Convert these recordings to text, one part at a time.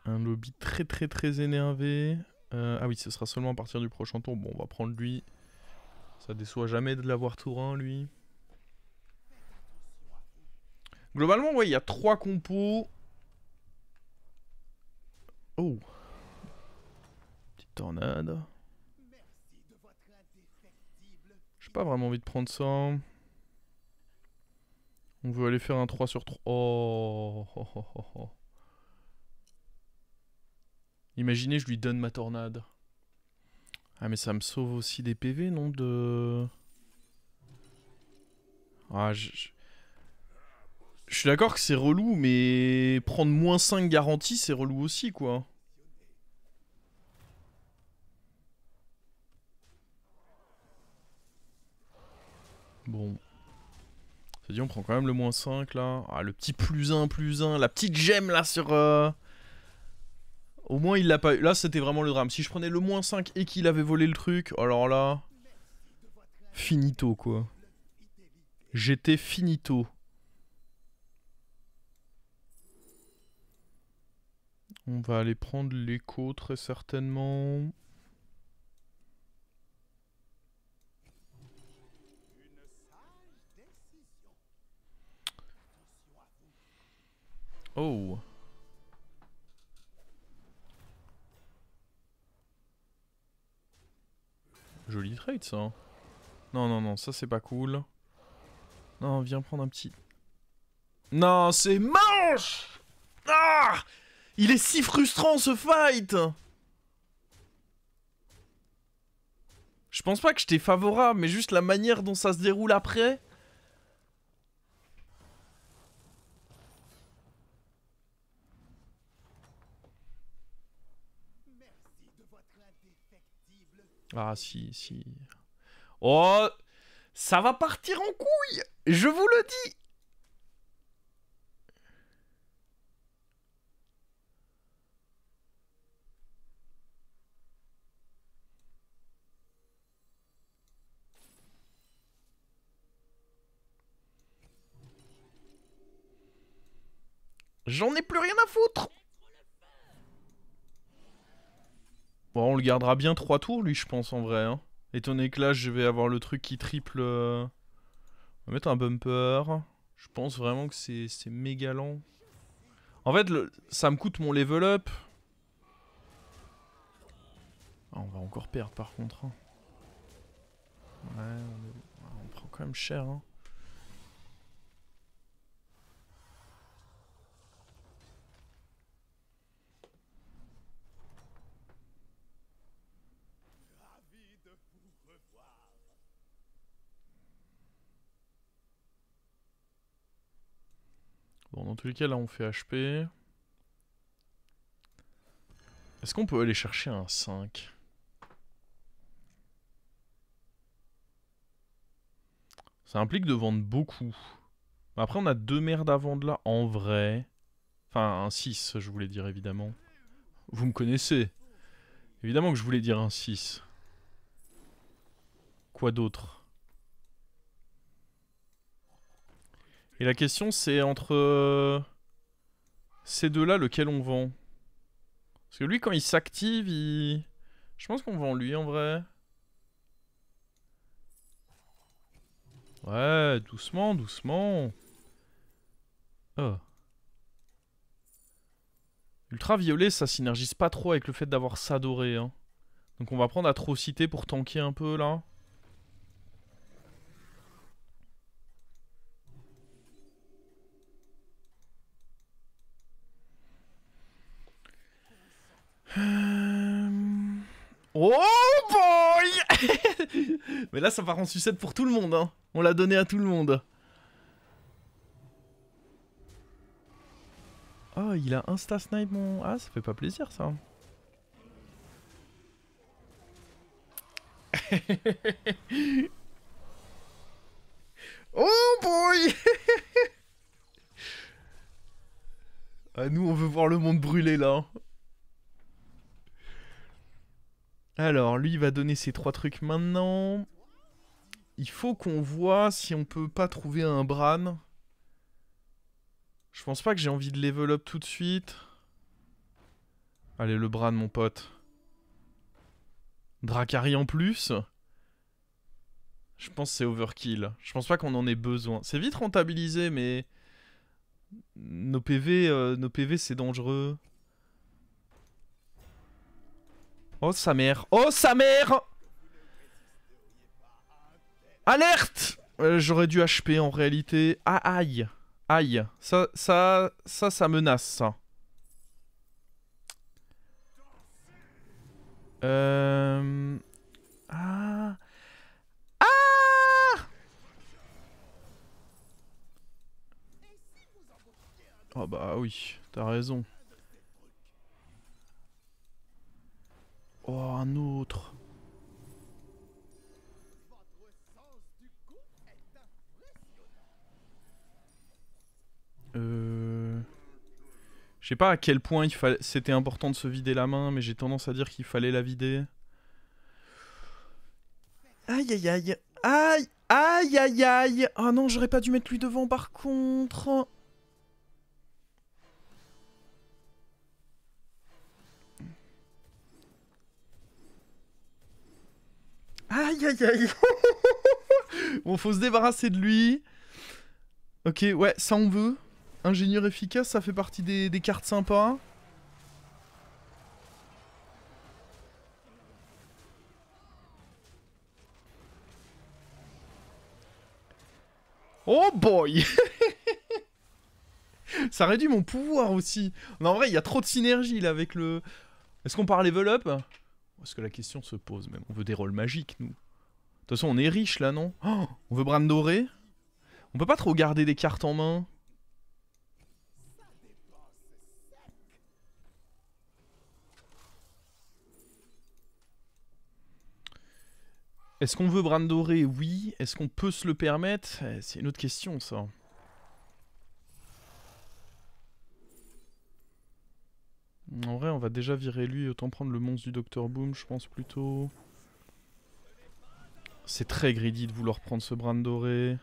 Un lobby très énervé. Ah oui, ce sera seulement à partir du prochain tour. Bon, on va prendre lui. Ça déçoit jamais de l'avoir tour 1, lui. Globalement, ouais, il y a 3 compos. Oh. Petite tornade. J'ai pas vraiment envie de prendre ça. On veut aller faire un 3 sur 3. Oh. Imaginez, je lui donne ma tornade. Ah, mais ça me sauve aussi des PV, non de... Ah, je suis d'accord que c'est relou, mais prendre -5 garantie, c'est relou aussi, quoi. Bon. Ça dit, on prend quand même le -5, là. Ah, le petit +1, la petite gemme, là, sur... Au moins, il l'a pas eu. Là, c'était vraiment le drame. Si je prenais le -5 et qu'il avait volé le truc, alors là... Finito, quoi. J'étais finito. On va aller prendre l'écho, très certainement. Oh. Joli trade, ça. Hein. Non, ça c'est pas cool. Non, viens prendre un petit... Non, c'est moche. Ah, il est si frustrant, ce fight. Je pense pas que j'étais favorable, mais juste la manière dont ça se déroule après... Ah, si. Oh, ça va partir en couille. Je vous le dis. J'en ai plus rien à foutre. Bon, on le gardera bien 3 tours, lui, je pense, en vrai. Hein. Étant donné que là, je vais avoir le truc qui triple... On va mettre un bumper. Je pense vraiment que c'est méga lent. En fait, ça me coûte mon level up. Ah, on va encore perdre, par contre. Hein. Ouais, on prend quand même cher. Hein. Bon, dans tous les cas, là, on fait HP. Est-ce qu'on peut aller chercher un 5 ? Ça implique de vendre beaucoup. Après, on a 2 merdes à vendre là, en vrai. Enfin, un 6, je voulais dire, évidemment. Vous me connaissez. Évidemment que je voulais dire un 6. Quoi d'autre? Et la question, c'est entre ces deux-là, lequel on vend? Parce que lui, quand il s'active, il... Je pense qu'on vend lui, en vrai. Ouais, doucement. Oh. Ultraviolet, ça synergise pas trop avec le fait d'avoir ça doré. Hein. Donc on va prendre Atrocité pour tanker un peu, là. Oh boy. Mais là, ça part en sucette pour tout le monde. Hein. On l'a donné à tout le monde. Oh, il a insta-snipe mon... Ah, ça fait pas plaisir, ça. Oh boy. Ah, nous, on veut voir le monde brûler, là. Alors, lui, il va donner ses 3 trucs maintenant. Il faut qu'on voit si on peut pas trouver un Bran. Je pense pas que j'ai envie de level up tout de suite. Allez, le Bran, mon pote. Dracari en plus. Je pense que c'est overkill. Je pense pas qu'on en ait besoin. C'est vite rentabilisé, mais... nos PV c'est dangereux. Oh, sa mère. Oh, sa mère! Alerte! J'aurais dû HP en réalité. Ah, aïe. Aïe. Ça menace, ça. Ah. Ah! Oh bah oui, t'as raison. Oh, un autre. Je sais pas à quel point c'était important de se vider la main, mais j'ai tendance à dire qu'il fallait la vider. Aïe aïe aïe. Aïe aïe aïe aïe. Ah non, j'aurais pas dû mettre lui devant par contre. Aïe aïe aïe. Bon, faut se débarrasser de lui. Ok, ouais, ça on veut. Ingénieur efficace, ça fait partie des cartes sympas. Oh boy. Ça réduit mon pouvoir aussi. Non, en vrai, il y a trop de synergie là avec le... Est-ce qu'on part level up? Est-ce que la question se pose même? On veut des rôles magiques, nous. De toute façon, on est riche là, non? Oh, on veut Bran doré? On peut pas trop garder des cartes en main. Est-ce qu'on veut Bran doré? Oui. Est-ce qu'on peut se le permettre? C'est une autre question, ça. En vrai, on va déjà virer lui. Autant prendre le monstre du Dr Boom, je pense plutôt. C'est très greedy de vouloir prendre ce Bran doré.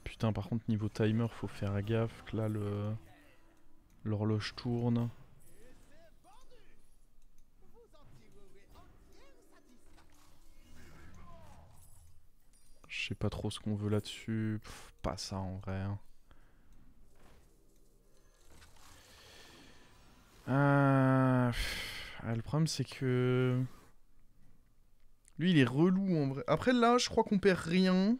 Putain, par contre, niveau timer, faut faire gaffe que là, l'horloge tourne. Je sais pas trop ce qu'on veut là-dessus. Pas ça en vrai. Hein. Le problème, c'est que... Lui, il est relou en vrai. Après, là, je crois qu'on perd rien.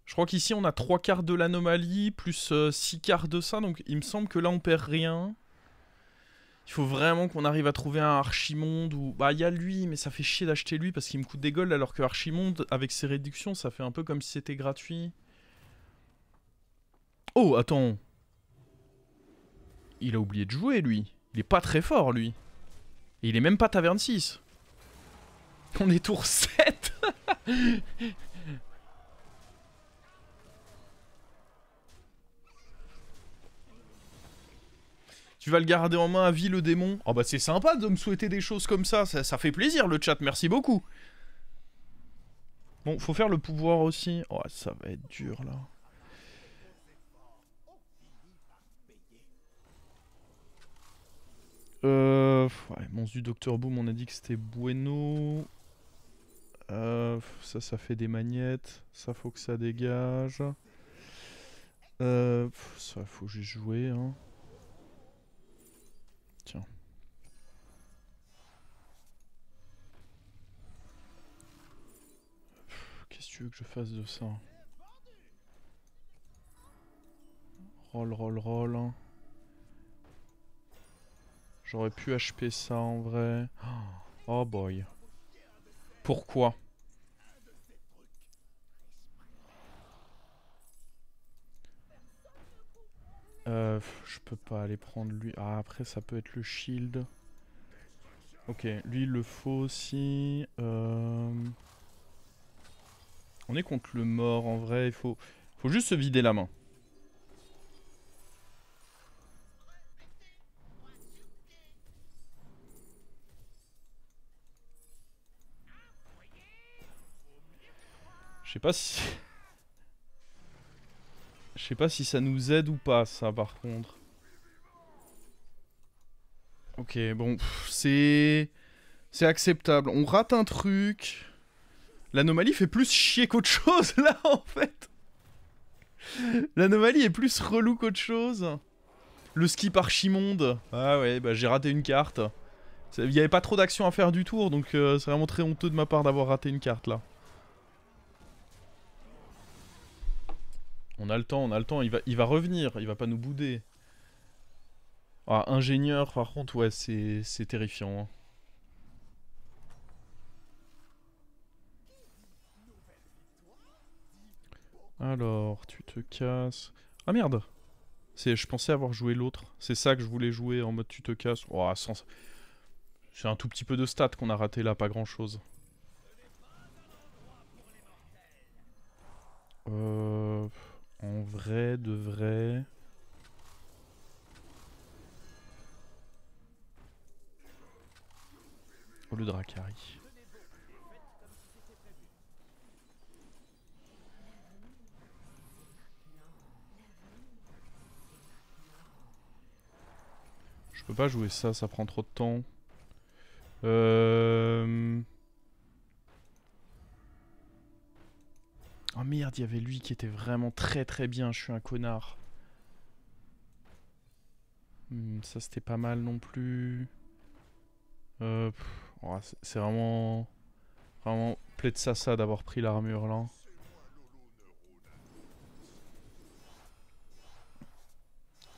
Je crois qu'ici, on a 3 cartes de l'anomalie, plus 6 cartes de ça. Donc, il me semble que là, on perd rien. Il faut vraiment qu'on arrive à trouver un Archimonde ou... Bah, il y a lui, mais ça fait chier d'acheter lui parce qu'il me coûte des golds. Alors que Archimonde, avec ses réductions, ça fait un peu comme si c'était gratuit. Oh, attends. Il a oublié de jouer, lui. Il est pas très fort, lui. Et il est même pas taverne 6. On est tour 7. Tu vas le garder en main à vie, le démon? Oh bah c'est sympa de me souhaiter des choses comme ça. Ça fait plaisir, le chat. Merci beaucoup. Bon, faut faire le pouvoir aussi. Oh, ça va être dur, là. Ouais, monstre du Dr Boom, on a dit que c'était bueno. Ça fait des magnettes. Ça, faut que ça dégage. Ça, faut juste jouer, hein. Tiens. Qu'est-ce que tu veux que je fasse de ça? Roll, roll, roll. J'aurais pu HP ça en vrai. Oh boy. Pourquoi? Je peux pas aller prendre lui. Ah, après, ça peut être le shield. Ok, lui, il le faut aussi. On est contre le mort, en vrai. Faut juste se vider la main. Je sais pas si... sais pas si ça nous aide ou pas, ça, par contre. Ok, bon, c'est acceptable. On rate un truc. L'anomalie fait plus chier qu'autre chose, là, en fait. L'anomalie est plus relou qu'autre chose. Le skip archimonde. Ah ouais, bah j'ai raté une carte. Il n'y avait pas trop d'action à faire du tour, donc c'est vraiment très honteux de ma part d'avoir raté une carte, là. On a le temps, il va revenir, il va pas nous bouder. Ah, ingénieur, par contre, ouais, c'est terrifiant. Hein. Alors, tu te casses... Ah merde! Je pensais avoir joué l'autre. C'est ça que je voulais jouer en mode tu te casses. Oh, c'est un tout petit peu de stats qu'on a raté là, pas grand chose. En vrai, de vrai... Oh, le Dracari. Je peux pas jouer ça, ça prend trop de temps. Oh merde, il y avait lui qui était vraiment très très bien, je suis un connard. Ça c'était pas mal non plus. Oh, c'est vraiment... Vraiment plaid sassa d'avoir pris l'armure là.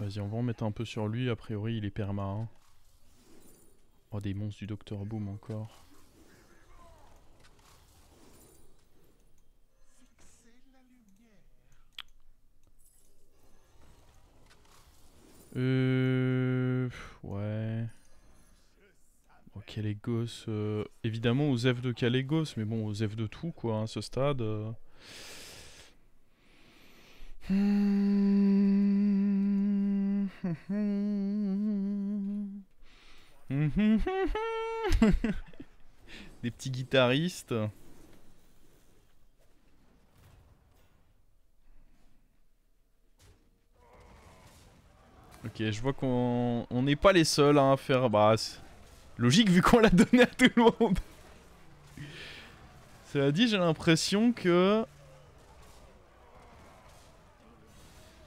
Vas-y, on va en mettre un peu sur lui, a priori il est perma. Hein. Oh, des monstres du Docteur Boom encore. Ouais. Oh, Kalégos. Évidemment aux F de Kalégos, mais bon, aux F de tout quoi, à ce stade. Des petits guitaristes. Ok, je vois qu'on n'est pas les seuls hein, à faire... Bah, logique vu qu'on l'a donné à tout le monde. Cela dit, j'ai l'impression que...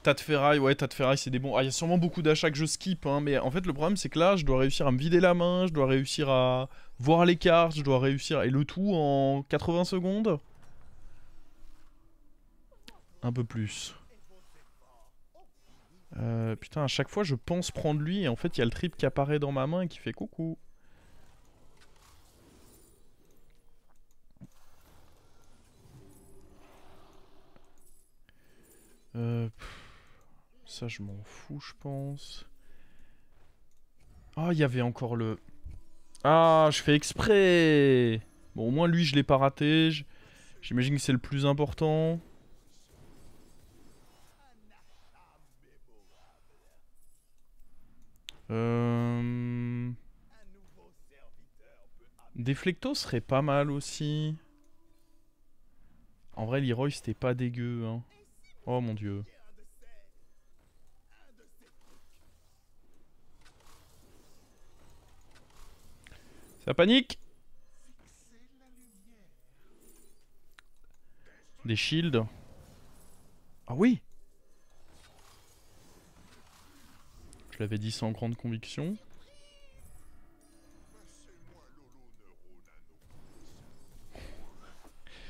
Tas de ferraille, ouais, tas de ferraille, c'est des bons... Ah, il y a sûrement beaucoup d'achats que je skip, hein, mais en fait, le problème, c'est que là, je dois réussir à me vider la main, je dois réussir à voir les cartes, je dois réussir... Et le tout en 80 secondes. Un peu plus. Putain, à chaque fois, je pense prendre lui, et en fait, il y a le trip qui apparaît dans ma main et qui fait coucou. Ça, je m'en fous, je pense. Ah, il y avait encore le... Ah, je fais exprès. Bon, au moins, lui, je l'ai pas raté. J'imagine que c'est le plus important. Deflecto serait pas mal aussi. En vrai, Leroy, c'était pas dégueu. Hein. Oh mon dieu. Ça panique. Des shields. Ah oui. Je l'avais dit sans grande conviction.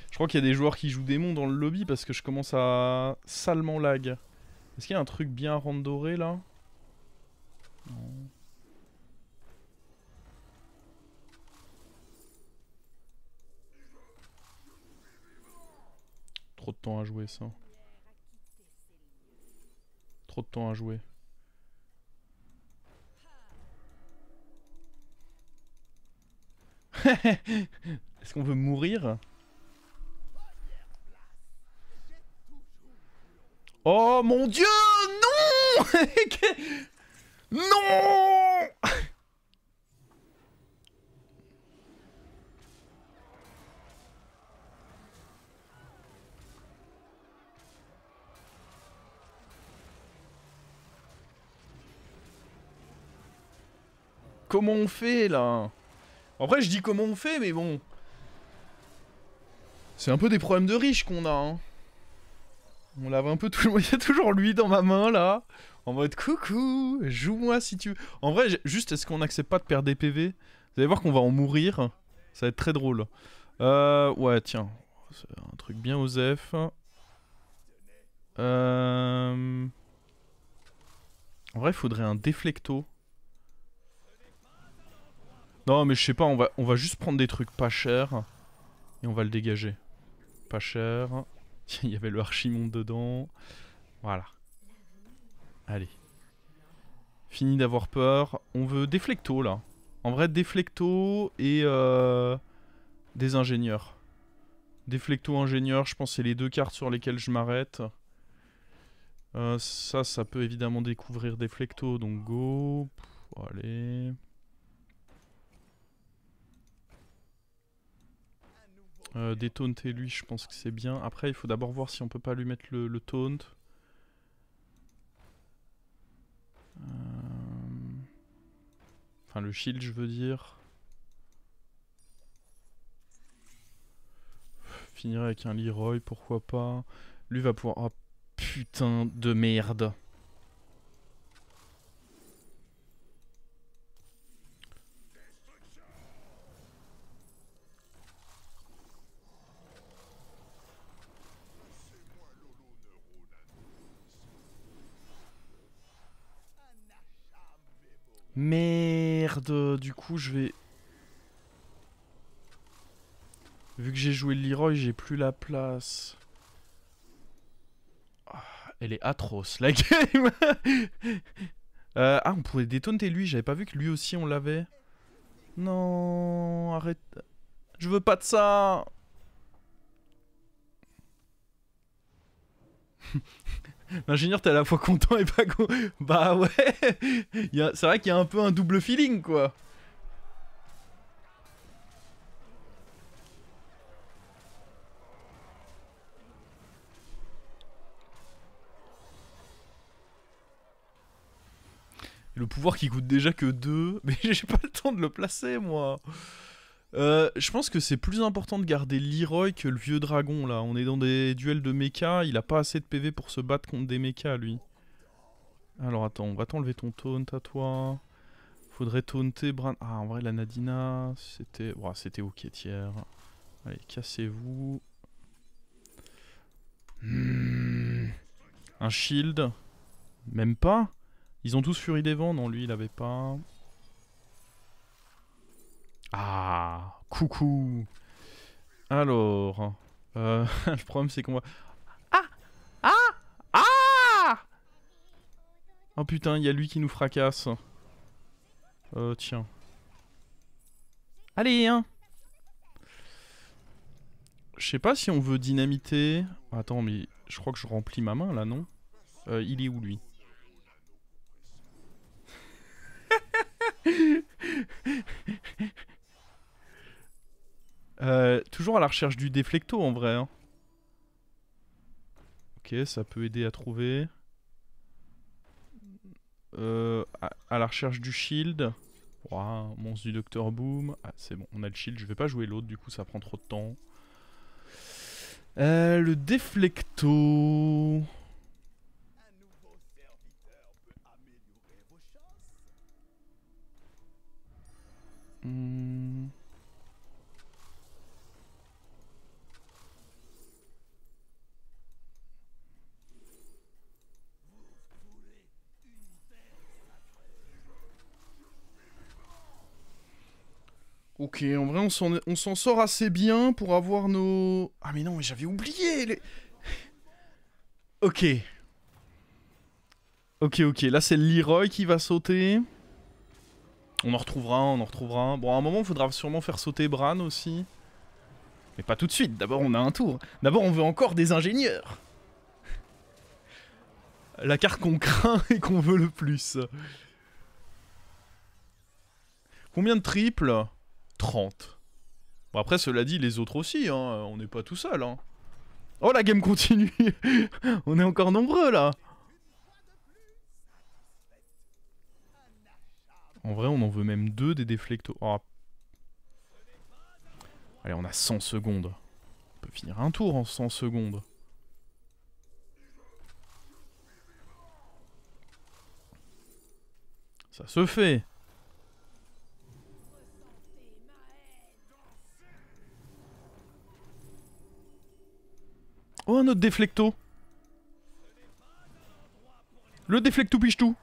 Je crois qu'il y a des joueurs qui jouent démon dans le lobby parce que je commence à salement lag. Est-ce qu'il y a un truc bien randoré là? Non. Trop de temps à jouer ça. Trop de temps à jouer. Est-ce qu'on veut mourir? Oh mon dieu, non. Non. Comment on fait là? Après je dis comment on fait mais bon. C'est un peu des problèmes de riches qu'on a hein. On lave un peu tout le monde. Il y a toujours lui dans ma main là. En mode coucou, joue-moi si tu veux. En vrai, juste est-ce qu'on n'accepte pas de perdre des PV? Vous allez voir qu'on va en mourir. Ça va être très drôle. Ouais, tiens. C'est un truc bien osef. En vrai, il faudrait un déflecto. Non, mais je sais pas, on va juste prendre des trucs pas chers. Et on va le dégager. Pas cher. Il y avait le Archimonde dedans. Voilà. Allez. Fini d'avoir peur. On veut déflecto là. En vrai, déflecto et des ingénieurs. Déflecto ingénieur, je pense que c'est les deux cartes sur lesquelles je m'arrête. Ça peut évidemment découvrir déflecto, donc go. Allez. Détaunter lui, je pense que c'est bien. Après, il faut d'abord voir si on peut pas lui mettre le taunt. Enfin, le shield, je veux dire. Finir avec un Leroy, pourquoi pas. Lui va pouvoir... Oh, putain de merde. Merde, du coup je vais... Vu que j'ai joué le Leroy, j'ai plus la place. Ah, elle est atroce, la game. Ah, on pouvait détaunter lui, j'avais pas vu que lui aussi on l'avait. Non, arrête. Je veux pas de ça. L'ingénieur, t'es à la fois content et pas content. Bah ouais. C'est vrai qu'il y a un peu un double feeling, quoi. Le pouvoir qui coûte déjà que 2. Mais j'ai pas le temps de le placer, moi. Je pense que c'est plus important de garder Leroy que le vieux dragon, là. On est dans des duels de mecha. Il a pas assez de PV pour se battre contre des mechas, lui. Alors, attends. On va t'enlever ton taunt à toi. Faudrait taunter Bran... Ah, en vrai, la Nadina, c'était... Ouais, c'était ok, tiers. Allez, cassez-vous. Un shield. Même pas. Ils ont tous Furie des Vents. Non, lui, il avait pas. Ah, coucou. Alors, le problème c'est qu'on va... Ah. Ah. Ah. Oh putain, il y a lui qui nous fracasse. Tiens. Allez, hein. Je sais pas si on veut dynamiter... Attends, mais je crois que je remplis ma main, là, non? Il est où, lui? Toujours à la recherche du déflecto, en vrai, hein. Ok, ça peut aider à trouver. À la recherche du shield. Wow, monstre du Docteur Boom. Ah, c'est bon, on a le shield. Je vais pas jouer l'autre, du coup, ça prend trop de temps. Le déflecto. Ok, en vrai, on s'en sort assez bien pour avoir nos... Ah mais non, mais j'avais oublié les... Ok. Ok, là c'est Leroy qui va sauter. On en retrouvera un. Bon, à un moment, il faudra sûrement faire sauter Bran aussi. Mais pas tout de suite, d'abord on a un tour. D'abord on veut encore des ingénieurs. La carte qu'on craint et qu'on veut le plus. Combien de triples? 30. Bon après cela dit les autres aussi, hein. On n'est pas tout seul. Hein. Oh la game continue. On est encore nombreux là. En vrai, on en veut même 2 des déflectos. Oh. Allez, on a 100 secondes. On peut finir un tour en 100 secondes. Ça se fait. Oh, un autre déflecto. Le déflecto piche-tout.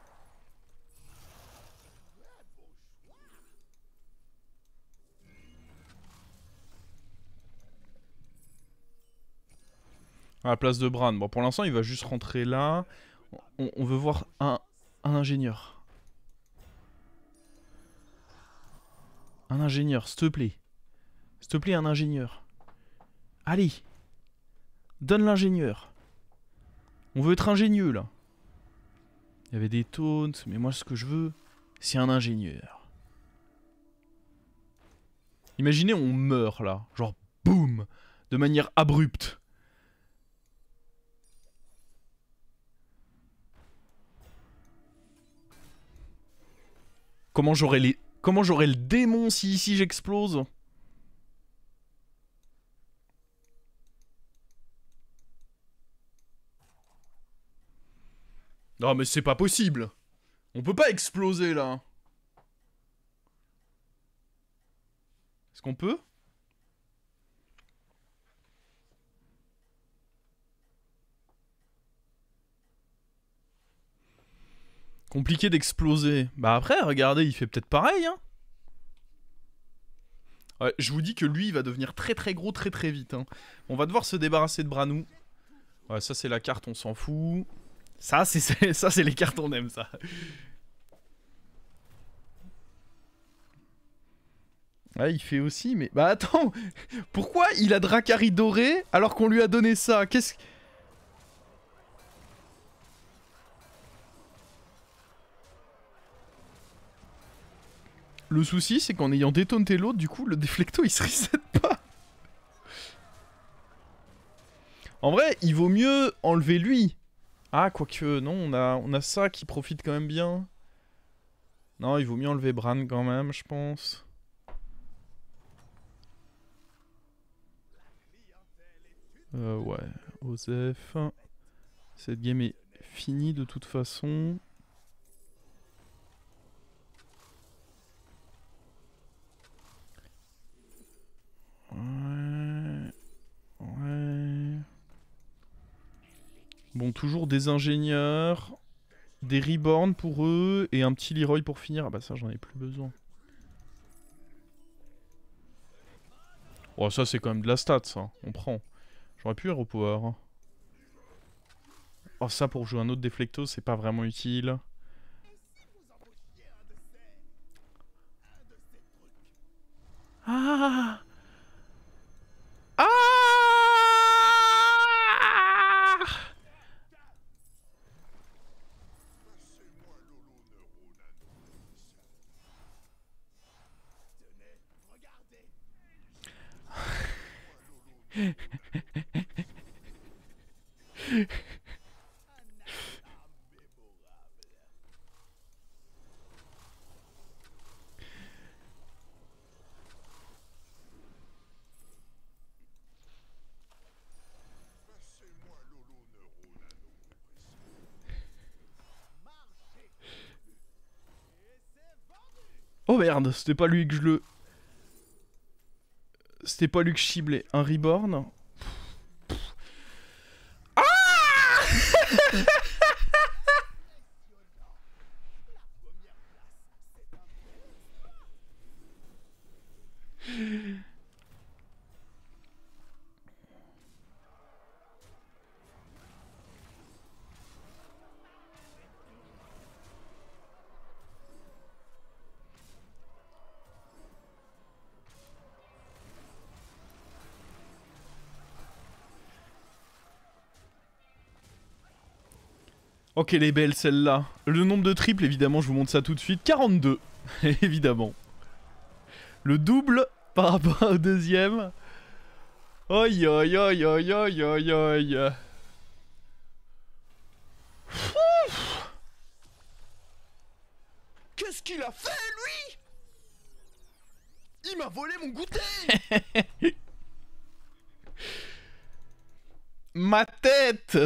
À la place de Bran. Bon, pour l'instant, il va juste rentrer là. On veut voir un ingénieur. Un ingénieur, s'il te plaît. S'il te plaît, un ingénieur. Allez. Donne l'ingénieur. On veut être ingénieux, là. Il y avait des taunts, mais moi, ce que je veux, c'est un ingénieur. Imaginez, on meurt, là. Genre, boum. De manière abrupte. Comment j'aurais le démon si ici j'explose? Non mais c'est pas possible. On peut pas exploser là. Est-ce qu'on peut? Compliqué d'exploser. Bah après, regardez, il fait peut-être pareil, hein. Ouais, je vous dis que lui, il va devenir très très gros très très vite. Hein. On va devoir se débarrasser de Branou. Ouais, ça c'est la carte, on s'en fout. Ça c'est les cartes, on aime ça. Ouais, il fait aussi, mais... Bah attends, pourquoi il a Dracari doré alors qu'on lui a donné ça? Qu'est-ce... Le souci, c'est qu'en ayant détaunté l'autre, du coup, le déflecto, il se reset pas. En vrai, il vaut mieux enlever lui. Ah, quoique, non, on a ça qui profite quand même bien. Non, il vaut mieux enlever Bran quand même, je pense. Ouais, Osef. Cette game est finie de toute façon. Ouais. Ouais. Bon, toujours des ingénieurs. Des reborn pour eux. Et un petit Leroy pour finir. Ah bah ça, j'en ai plus besoin. Oh, ça, c'est quand même de la stat, ça. On prend. J'aurais pu Hero Power. Hein. Oh, ça, pour jouer un autre déflecto, c'est pas vraiment utile. Ah! Ah! Oh merde, c'était pas lui que je le... C'était pas lui que je ciblais. Un reborn. Ah! Ok, les belles, celle-là. Le nombre de triples, évidemment, je vous montre ça tout de suite. 42, évidemment. Le double par rapport au deuxième. Aïe, aïe, aïe, aïe, aïe, aïe, aïe. Qu'est-ce qu'il a fait, lui? Il m'a volé mon goûter. Ma tête.